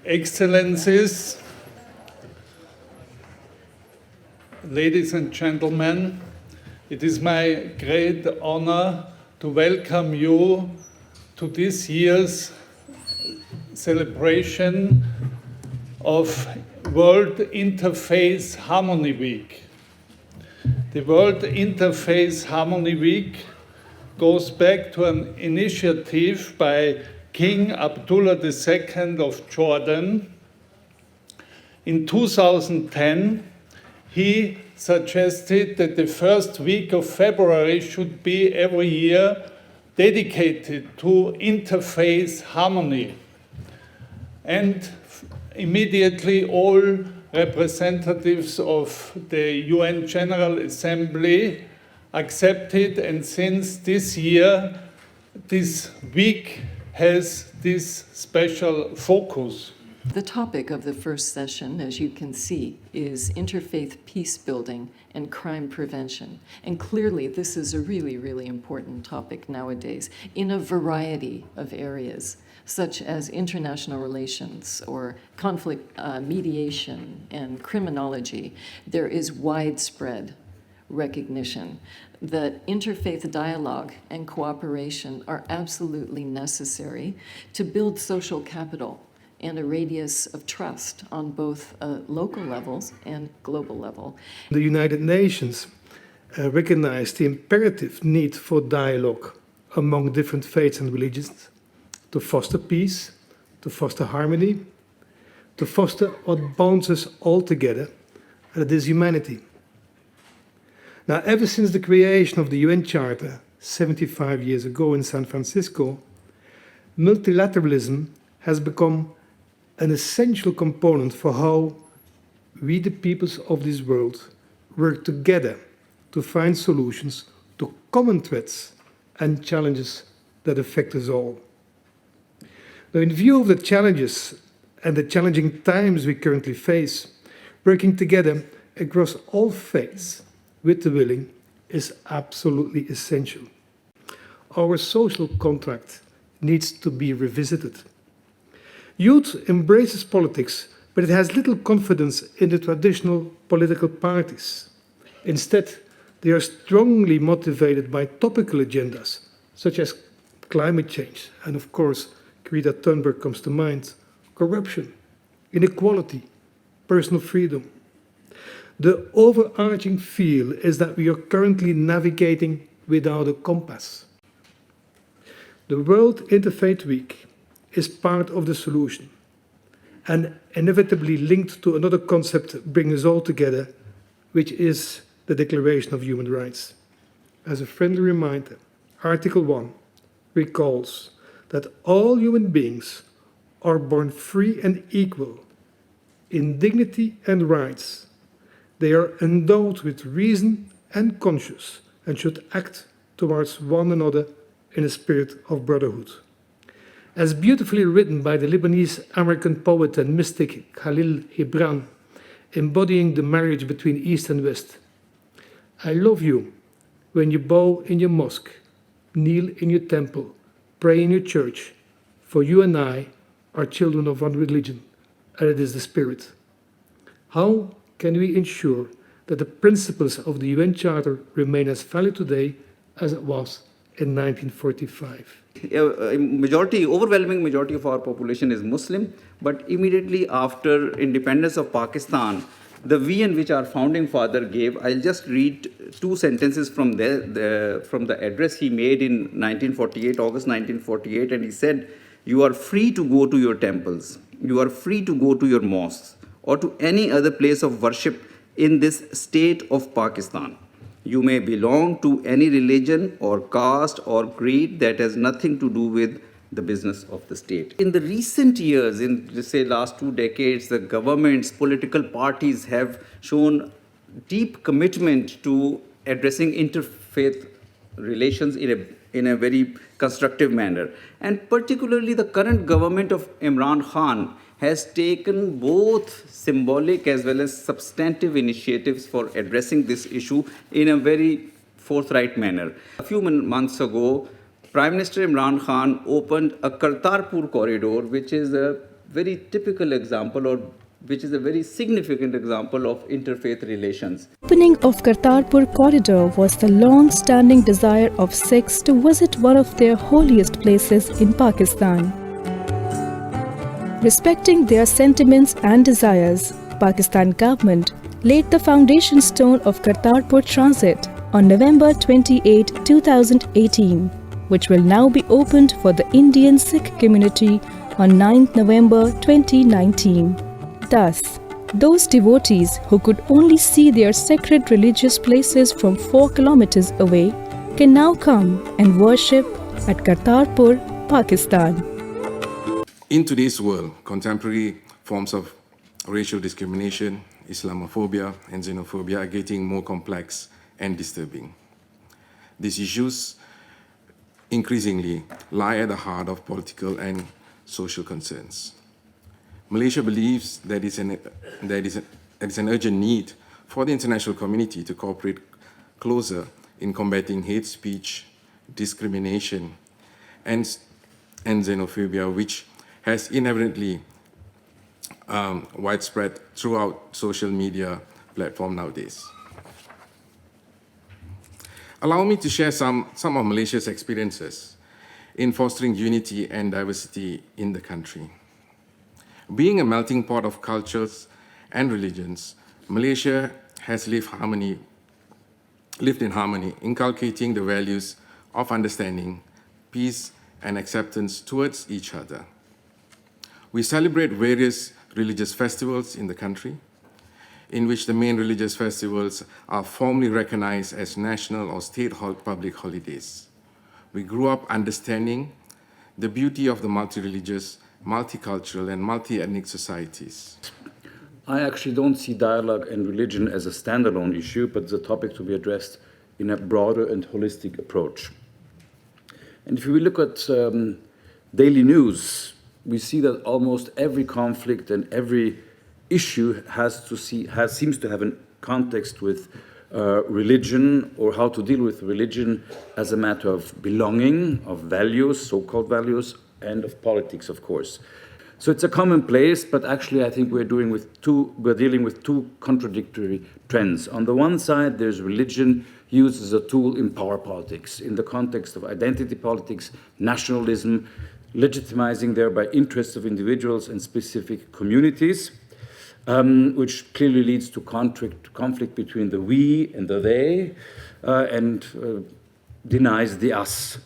Excellencies, ladies and gentlemen, it is my great honor to welcome you to this year's celebration of World Interfaith Harmony Week. The World Interfaith Harmony Week goes back to an initiative by King Abdullah II of Jordan. In 2010, he suggested that the first week of February should be every year dedicated to interfaith harmony. And immediately all representatives of the UN General Assembly accepted, and since this year, this week has this special focus. The topic of the first session, as you can see, is interfaith peace building and crime prevention. And clearly, this is a really, really important topic nowadays in a variety of areas, such as international relations or conflict mediation and criminology. There is widespread recognition that interfaith dialogue and cooperation are absolutely necessary to build social capital and a radius of trust on both local levels and global level. The United Nations recognized the imperative need for dialogue among different faiths and religions to foster peace, to foster harmony, to foster what bonds us all together, and that is humanity. Now, ever since the creation of the UN Charter 75 years ago in San Francisco, multilateralism has become an essential component for how we, the peoples of this world, work together to find solutions to common threats and challenges that affect us all. Now, in view of the challenges and the challenging times we currently face, working together across all faiths with the willing is absolutely essential. Our social contract needs to be revisited. Youth embraces politics, but it has little confidence in the traditional political parties. Instead, they are strongly motivated by topical agendas, such as climate change, and of course, Greta Thunberg comes to mind, corruption, inequality, personal freedom. The overarching feel is that we are currently navigating without a compass. The World Interfaith Week is part of the solution and inevitably linked to another concept bringing us all together, which is the Declaration of Human Rights. As a friendly reminder, Article 1 recalls that all human beings are born free and equal in dignity and rights. They are endowed with reason and conscience and should act towards one another in a spirit of brotherhood. As beautifully written by the Lebanese-American poet and mystic Khalil Gibran, embodying the marriage between East and West, I love you when you bow in your mosque, kneel in your temple, pray in your church, for you and I are children of one religion, and it is the Spirit. How can we ensure that the principles of the UN Charter remain as valid today as it was in 1945? Overwhelming majority of our population is Muslim, but immediately after independence of Pakistan, the vision which our founding father gave, I'll just read two sentences from the address he made in 1948, August 1948, and he said, "You are free to go to your temples, you are free to go to your mosques, or to any other place of worship in this state of Pakistan. You may belong to any religion or caste or creed that has nothing to do with the business of the state." In the recent years, in say last 2 decades, the governments, political parties have shown deep commitment to addressing interfaith relations in a very constructive manner. And particularly the current government of Imran Khan has taken both symbolic as well as substantive initiatives for addressing this issue in a very forthright manner. A few months ago, Prime Minister Imran Khan opened a Kartarpur corridor, which is a very typical example, or which is a very significant example of interfaith relations. Opening of Kartarpur corridor was the long-standing desire of Sikhs to visit one of their holiest places in Pakistan. Respecting their sentiments and desires, Pakistan government laid the foundation stone of Kartarpur Transit on November 28, 2018, which will now be opened for the Indian Sikh community on 9 November 2019. Thus, those devotees who could only see their sacred religious places from 4 kilometers away can now come and worship at Kartarpur, Pakistan. In today's world, contemporary forms of racial discrimination, Islamophobia, and xenophobia are getting more complex and disturbing. These issues increasingly lie at the heart of political and social concerns. Malaysia believes there is an urgent need for the international community to cooperate closer in combating hate speech, discrimination, and xenophobia, which has inherently widespread throughout social media platforms nowadays. Allow me to share some of Malaysia's experiences in fostering unity and diversity in the country. Being a melting pot of cultures and religions, Malaysia has lived in harmony, inculcating the values of understanding, peace, and acceptance towards each other. We celebrate various religious festivals in the country, in which the main religious festivals are formally recognized as national or state public holidays. We grew up understanding the beauty of the multi-religious, multicultural, and multi-ethnic societies. I actually don't see dialogue and religion as a standalone issue, but as a topic to be addressed in a broader and holistic approach. And if we look at daily news, we see that almost every conflict and every issue seems to have a context with religion, or how to deal with religion as a matter of belonging, of values, so-called values, and of politics, of course. So it's a commonplace, but actually I think we're dealing with two contradictory trends. On the one side, there's religion used as a tool in power politics, in the context of identity politics, nationalism, legitimizing thereby interests of individuals and specific communities, which clearly leads to conflict between the we and the they, and denies the us.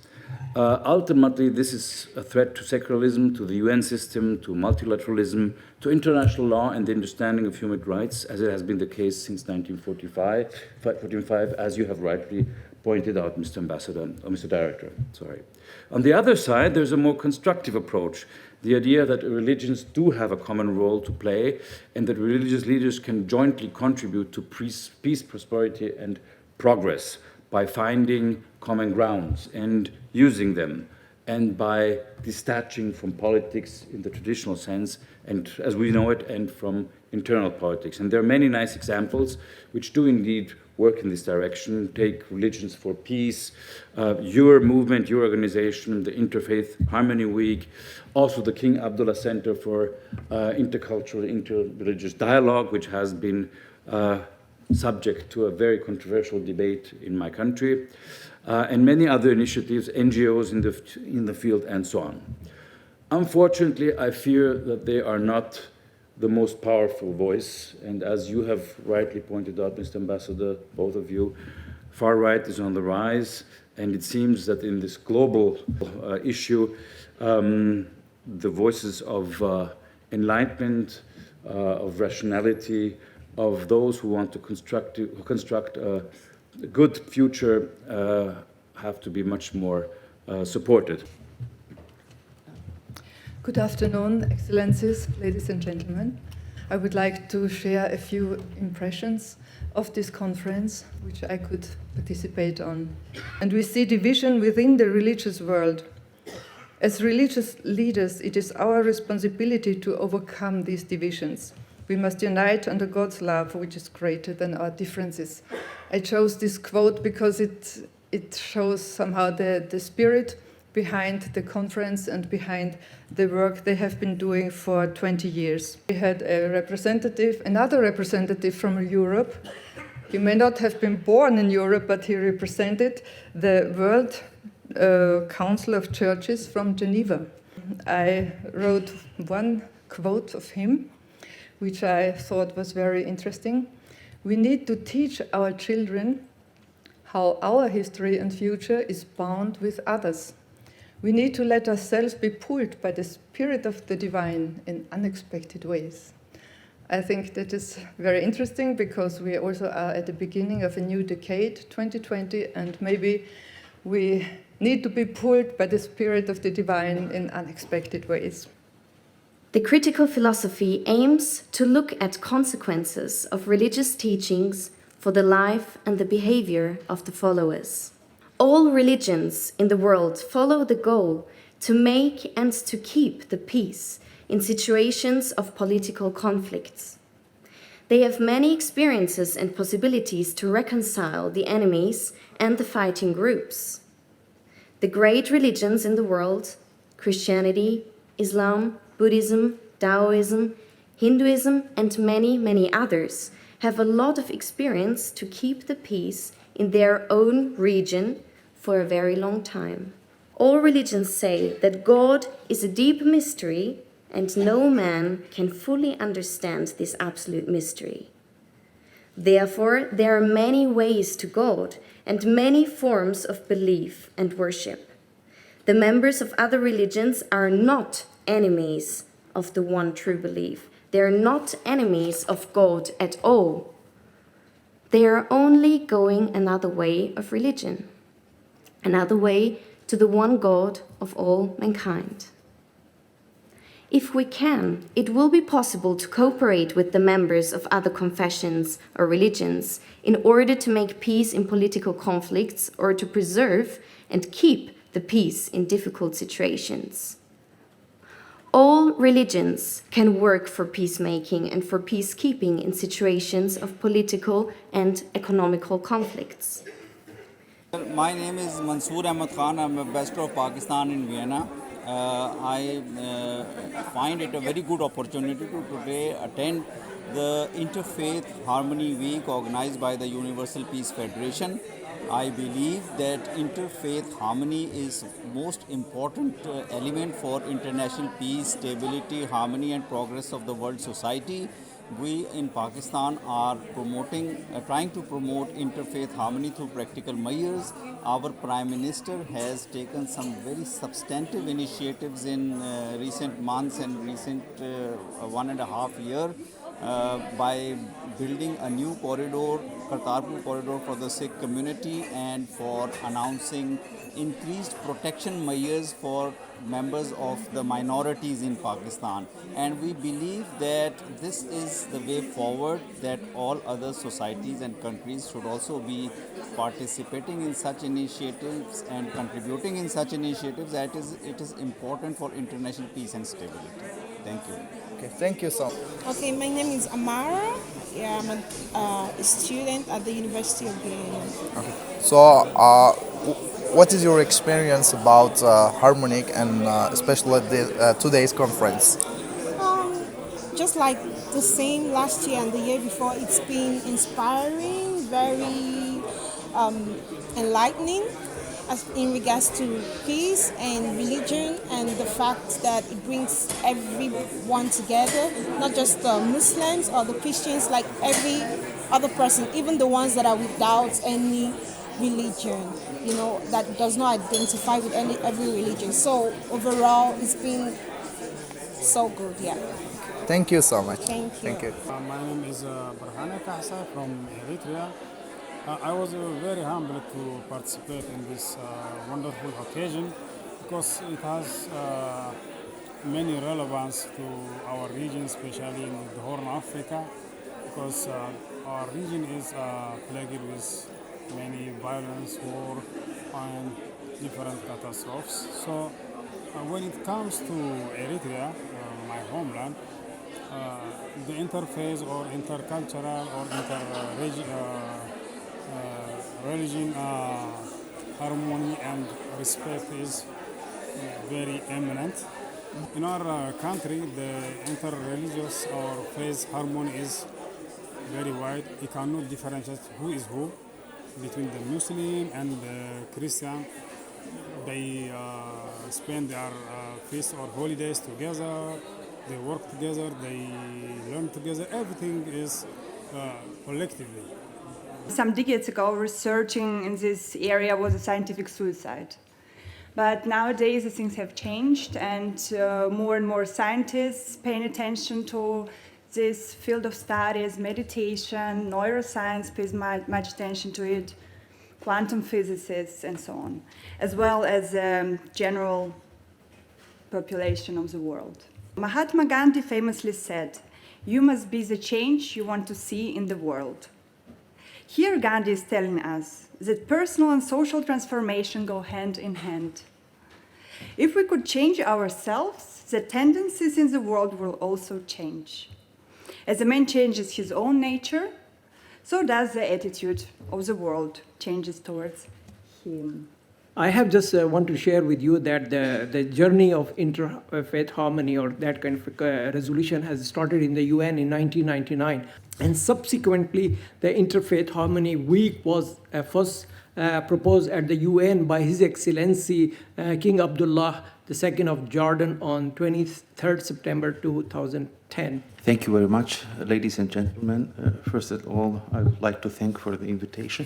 Ultimately, this is a threat to secularism, to the UN system, to multilateralism, to international law and the understanding of human rights, as it has been the case since 1945, as you have rightly pointed out, Mr. Ambassador, or Mr. Director. Sorry. On the other side, there's a more constructive approach, the idea that religions do have a common role to play, and that religious leaders can jointly contribute to peace, prosperity, and progress by finding common grounds and using them, and by detaching from politics in the traditional sense, and as we know it, and from internal politics. And there are many nice examples which do indeed work in this direction. Take Religions for Peace, your movement, your organization, the Interfaith Harmony Week, also the King Abdullah Center for Intercultural, Interreligious Dialogue, which has been subject to a very controversial debate in my country, and many other initiatives, NGOs in the field, and so on. Unfortunately, I fear that they are not the most powerful voice, and as you have rightly pointed out, Mr. Ambassador, both of you, far right is on the rise, and it seems that in this global issue, the voices of enlightenment, of rationality, of those who want to construct a good future have to be much more supported. Good afternoon, Excellencies, ladies and gentlemen. I would like to share a few impressions of this conference, which I could participate on. And we see division within the religious world. As religious leaders, it is our responsibility to overcome these divisions. We must unite under God's love, which is greater than our differences. I chose this quote because it shows somehow the spirit behind the conference and behind the work they have been doing for 20 years. We had another representative from Europe. He may not have been born in Europe, but he represented the World Council of Churches from Geneva. I wrote one quote of him, which I thought was very interesting. We need to teach our children how our history and future is bound with others. We need to let ourselves be pulled by the spirit of the divine in unexpected ways. I think that is very interesting because we also are at the beginning of a new decade, 2020, and maybe we need to be pulled by the spirit of the divine in unexpected ways. The critical philosophy aims to look at consequences of religious teachings for the life and the behavior of the followers. All religions in the world follow the goal to make and to keep the peace in situations of political conflicts. They have many experiences and possibilities to reconcile the enemies and the fighting groups. The great religions in the world, Christianity, Islam, Buddhism, Taoism, Hinduism, and many, many others, have a lot of experience to keep the peace in their own region for a very long time. All religions say that God is a deep mystery and no man can fully understand this absolute mystery. Therefore, there are many ways to God and many forms of belief and worship. The members of other religions are not enemies of the one true belief. They are not enemies of God at all. They are only going another way of religion, another way to the one God of all mankind. If we can, it will be possible to cooperate with the members of other confessions or religions in order to make peace in political conflicts or to preserve and keep the peace in difficult situations. All religions can work for peacemaking and for peacekeeping in situations of political and economical conflicts. My name is Mansoor Ahmed Khan. I'm Ambassador of Pakistan in Vienna. I find it a very good opportunity to today attend the Interfaith Harmony Week organized by the Universal Peace Federation. I believe that interfaith harmony is most important element for international peace, stability, harmony and progress of the world society. We in Pakistan are trying to promote interfaith harmony through practical measures. Our Prime Minister has taken some very substantive initiatives in recent months and recent 1.5 years by building a new corridor, Kartarpur corridor for the Sikh community, and for announcing increased protection measures for members of the minorities in Pakistan. And we believe that this is the way forward, that all other societies and countries should also be participating in such initiatives and contributing in such initiatives. That it is important for international peace and stability. Thank you. Okay, thank you so much. Okay, my name is Amara. Yeah, I'm a student at the University of Vienna. Okay. So, what is your experience about Harmonic and especially today's conference? Just like the same last year and the year before, it's been inspiring, very enlightening as in regards to peace and religion, and the fact that it brings everyone together, not just the Muslims or the Christians, like every other person, even the ones that are without any religion, you know, that does not identify with every religion. So overall, it's been so good, yeah. Thank you so much. Thank you. Thank you. My name is Barhana Kahsa from Eritrea. I was very humbled to participate in this wonderful occasion because it has many relevance to our region, especially in the Horn of Africa, because our region is plagued with many violence, war, and different catastrophes. So when it comes to Eritrea, my homeland, the interfaith or intercultural or religion harmony and respect is very eminent. In our country, the inter-religious or faith harmony is very wide. You cannot differentiate who is who between the Muslim and the Christian. They spend their feasts or holidays together, they work together, they learn together. Everything is collectively. Some decades ago, researching in this area was a scientific suicide. But nowadays, things have changed, and more and more scientists paying attention to this field of studies, meditation, neuroscience pays much attention to it, quantum physicists, and so on, as well as general population of the world. Mahatma Gandhi famously said, "You must be the change you want to see in the world." Here Gandhi is telling us that personal and social transformation go hand in hand. If we could change ourselves, the tendencies in the world will also change. As a man changes his own nature, so does the attitude of the world changes towards him. I have just want to share with you that the journey of interfaith harmony or that kind of resolution has started in the UN in 1999. And subsequently, the Interfaith Harmony Week was first proposed at the UN by His Excellency King Abdullah II of Jordan on 23rd September 2010. Thank you very much, ladies and gentlemen. First of all, I would like to thank for the invitation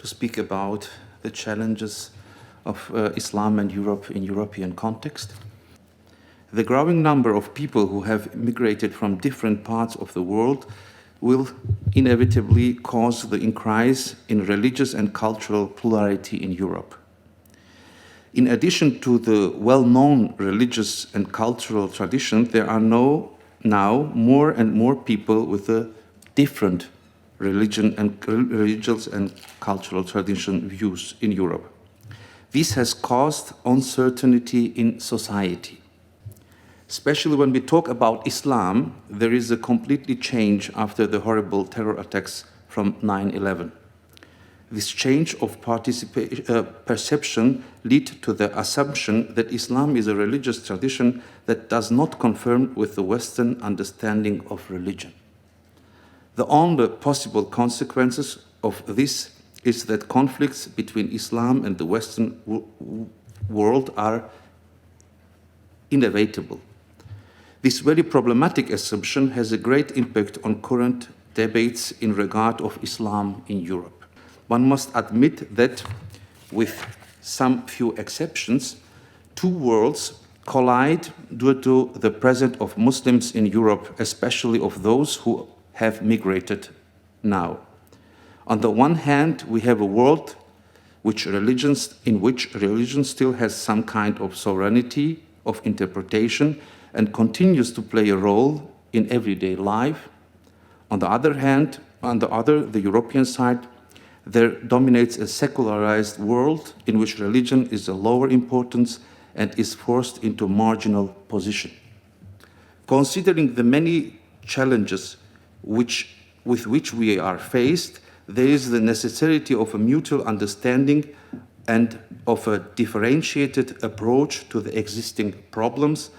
to speak about the challenges of Islam and Europe in European context. The growing number of people who have migrated from different parts of the world will inevitably cause the increase in religious and cultural plurality in Europe. In addition to the well-known religious and cultural traditions, there are now more and more people with a different religious and cultural tradition views in Europe. This has caused uncertainty in society. Especially when we talk about Islam, there is a completely change after the horrible terror attacks from 9/11. This change of perception led to the assumption that Islam is a religious tradition that does not conform with the Western understanding of religion. The only possible consequences of this is that conflicts between Islam and the Western world are inevitable. This very problematic assumption has a great impact on current debates in regard of Islam in Europe. One must admit that, with some few exceptions, two worlds collide due to the presence of Muslims in Europe, especially of those who have migrated now. On the one hand, we have a world in which religion still has some kind of sovereignty of interpretation and continues to play a role in everyday life. On the other hand, the European side, there dominates a secularized world in which religion is of lower importance and is forced into marginal position. Considering the many challenges with which we are faced, there is the necessity of a mutual understanding and of a differentiated approach to the existing problems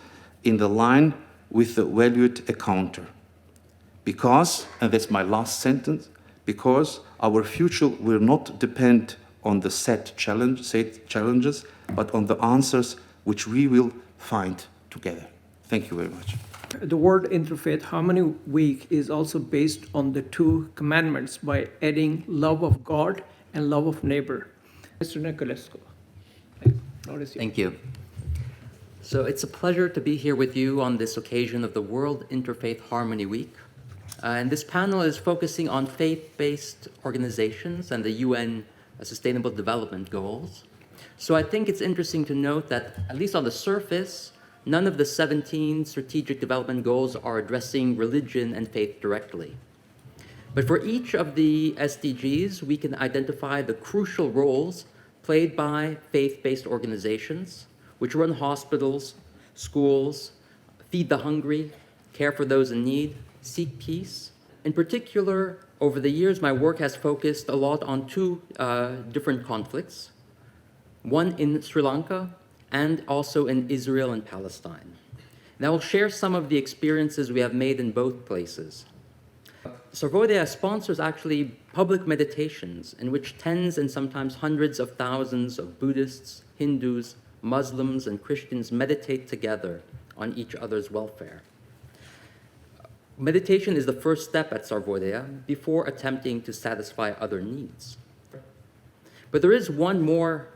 in the line with the valued encounter. Because, and that's my last sentence, because our future will not depend on the set challenges, but on the answers which we will find together. Thank you very much. The World Interfaith Harmony Week is also based on the two commandments by adding love of God and love of neighbor. Mr. Nicolescu. Thank you. So it's a pleasure to be here with you on this occasion of the World Interfaith Harmony Week. And this panel is focusing on faith-based organizations and the UN Sustainable Development Goals. So I think it's interesting to note that, at least on the surface, none of the 17 strategic development goals are addressing religion and faith directly. But for each of the SDGs, we can identify the crucial roles played by faith-based organizations, which run hospitals, schools, feed the hungry, care for those in need, seek peace. In particular, over the years, my work has focused a lot on two different conflicts, one in Sri Lanka and also in Israel and Palestine. And I will share some of the experiences we have made in both places. Sarvodaya sponsors actually public meditations in which tens and sometimes hundreds of thousands of Buddhists, Hindus, Muslims, and Christians meditate together on each other's welfare. Meditation is the first step at Sarvodaya before attempting to satisfy other needs. But there is one more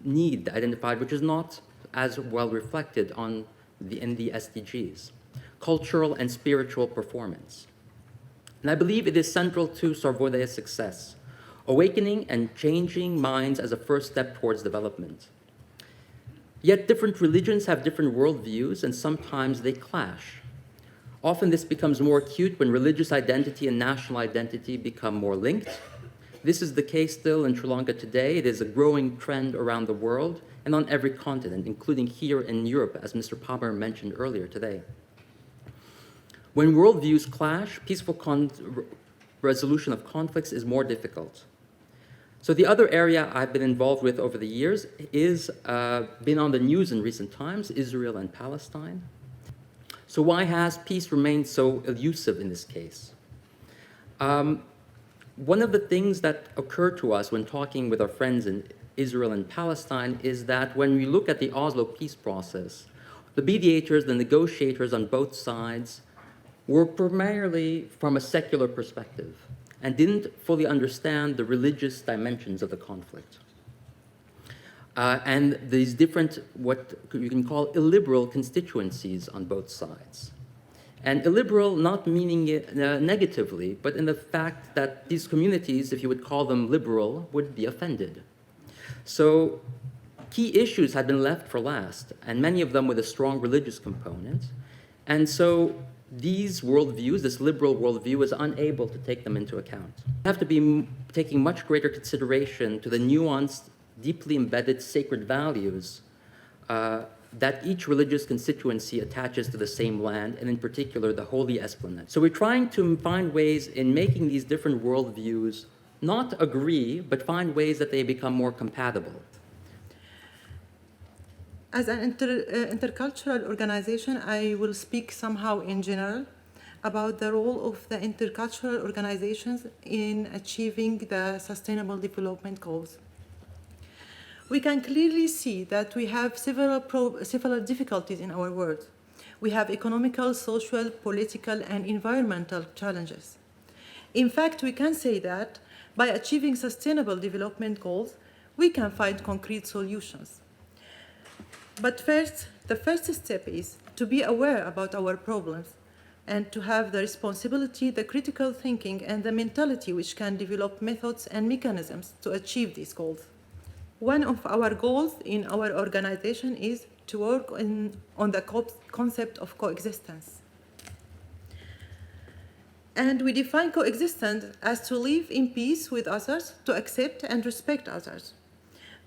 need identified, which is not as well reflected in the SDGs: cultural and spiritual performance. And I believe it is central to Sarvodaya's success, awakening and changing minds as a first step towards development. Yet different religions have different worldviews, and sometimes they clash. Often this becomes more acute when religious identity and national identity become more linked. This is the case still in Sri Lanka today. It is a growing trend around the world and on every continent, including here in Europe, as Mr. Palmer mentioned earlier today. When worldviews clash, peaceful resolution of conflicts is more difficult. So the other area I've been involved with over the years is been on the news in recent times, Israel and Palestine. So why has peace remained so elusive in this case? One of the things that occurred to us when talking with our friends in Israel and Palestine is that when we look at the Oslo peace process, the mediators, the negotiators on both sides were primarily from a secular perspective and didn't fully understand the religious dimensions of the conflict. And these different, what you can call illiberal constituencies on both sides. And illiberal not meaning it negatively, but in the fact that these communities, if you would call them liberal, would be offended. So key issues had been left for last, and many of them with a strong religious component. And so these worldviews, this liberal worldview, is unable to take them into account. We have to be taking much greater consideration to the nuanced, deeply embedded sacred values that each religious constituency attaches to the same land, and in particular, the Holy Esplanade. So we're trying to find ways in making these different worldviews not agree, but find ways that they become more compatible. As an intercultural organization, I will speak somehow in general about the role of the intercultural organizations in achieving the Sustainable Development Goals. We can clearly see that we have several difficulties in our world. We have economical, social, political, and environmental challenges. In fact, we can say that by achieving Sustainable Development Goals, we can find concrete solutions. But first, the first step is to be aware about our problems and to have the responsibility, the critical thinking, and the mentality which can develop methods and mechanisms to achieve these goals. One of our goals in our organization is to work on the concept of coexistence. And we define coexistence as to live in peace with others, to accept and respect others.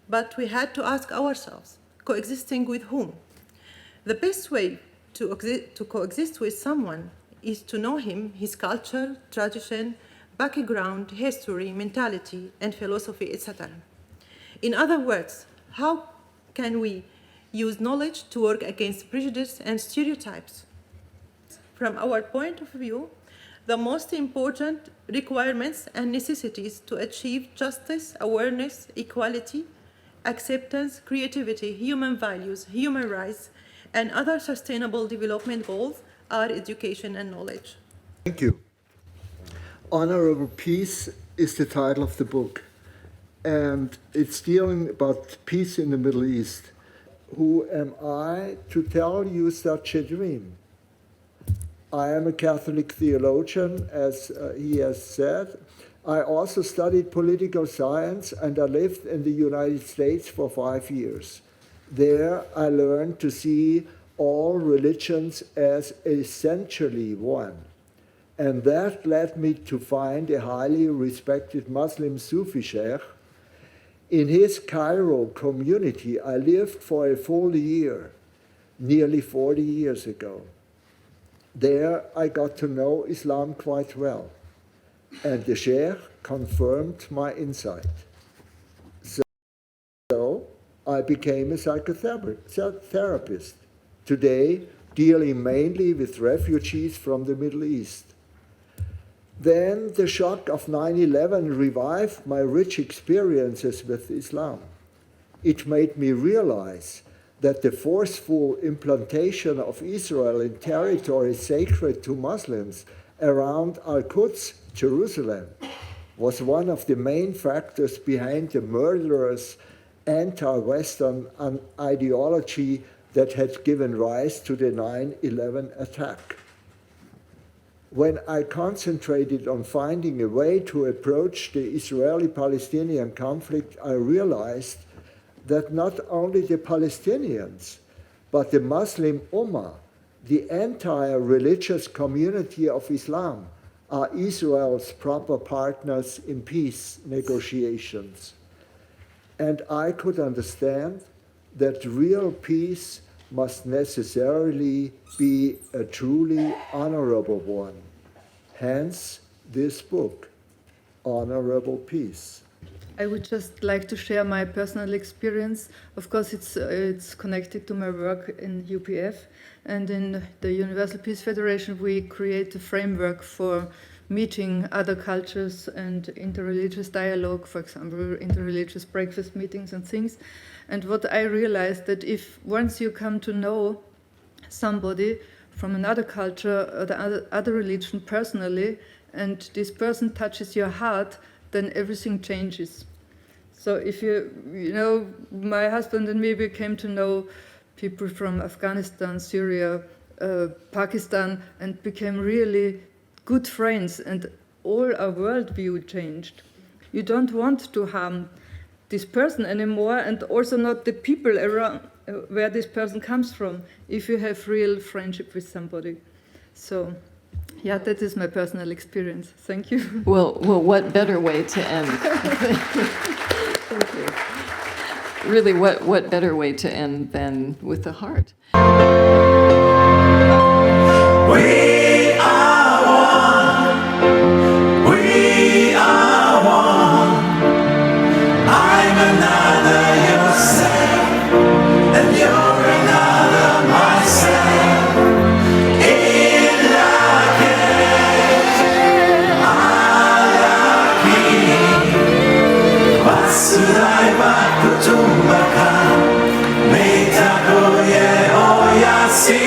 But we had to ask ourselves, coexisting with whom? The best way to coexist with someone is to know him, his culture, tradition, background, history, mentality, and philosophy, etc. In other words, how can we use knowledge to work against prejudice and stereotypes? From our point of view, the most important requirements and necessities to achieve justice, awareness, equality, acceptance, creativity, human values, human rights, and other sustainable development goals are education and knowledge. Thank you. Honorable Peace is the title of the book, and it's dealing about peace in the Middle East. Who am I to tell you such a dream? I am a Catholic theologian, as he has said. I also studied political science, and I lived in the United States for 5 years. There I learned to see all religions as essentially one. And that led me to find a highly respected Muslim Sufi sheikh. In his Cairo community, I lived for a full year, nearly 40 years ago. There I got to know Islam quite well, and the sheikh confirmed my insight. So I I became a psychotherapist, today dealing mainly with refugees from the Middle East. Then the shock of 9/11 revived my rich experiences with Islam. It made me realize that the forceful implantation of Israel in territory sacred to Muslims around Al-Quds, Jerusalem, was one of the main factors behind the murderous anti-Western ideology that had given rise to the 9/11 attack. When I concentrated on finding a way to approach the Israeli-Palestinian conflict, I realized that not only the Palestinians, but the Muslim Ummah, the entire religious community of Islam, are Israel's proper partners in peace negotiations. And I could understand that real peace must necessarily be a truly honorable one. Hence, this book, Honorable Peace. I would just like to share my personal experience. Of course, it's connected to my work in UPF, and in the Universal Peace Federation, we create a framework for meeting other cultures and interreligious dialogue, for example, interreligious breakfast meetings and things. And what I realized that if once you come to know somebody from another culture or the other religion personally, and this person touches your heart, then everything changes. So if you know, my husband and me, we came to know people from Afghanistan, Syria, Pakistan, and became really good friends, and all our worldview changed. You don't want to harm this person anymore, and also not the people around where this person comes from, if you have real friendship with somebody. So, yeah, that is my personal experience. Thank you. Well, what better way to end? Thank you. Really, what better way to end than with the heart? We are one. We are one. I'm another yourself, and you're another myself. In Vasudaiva Kutumbakam Metakoye Oyasi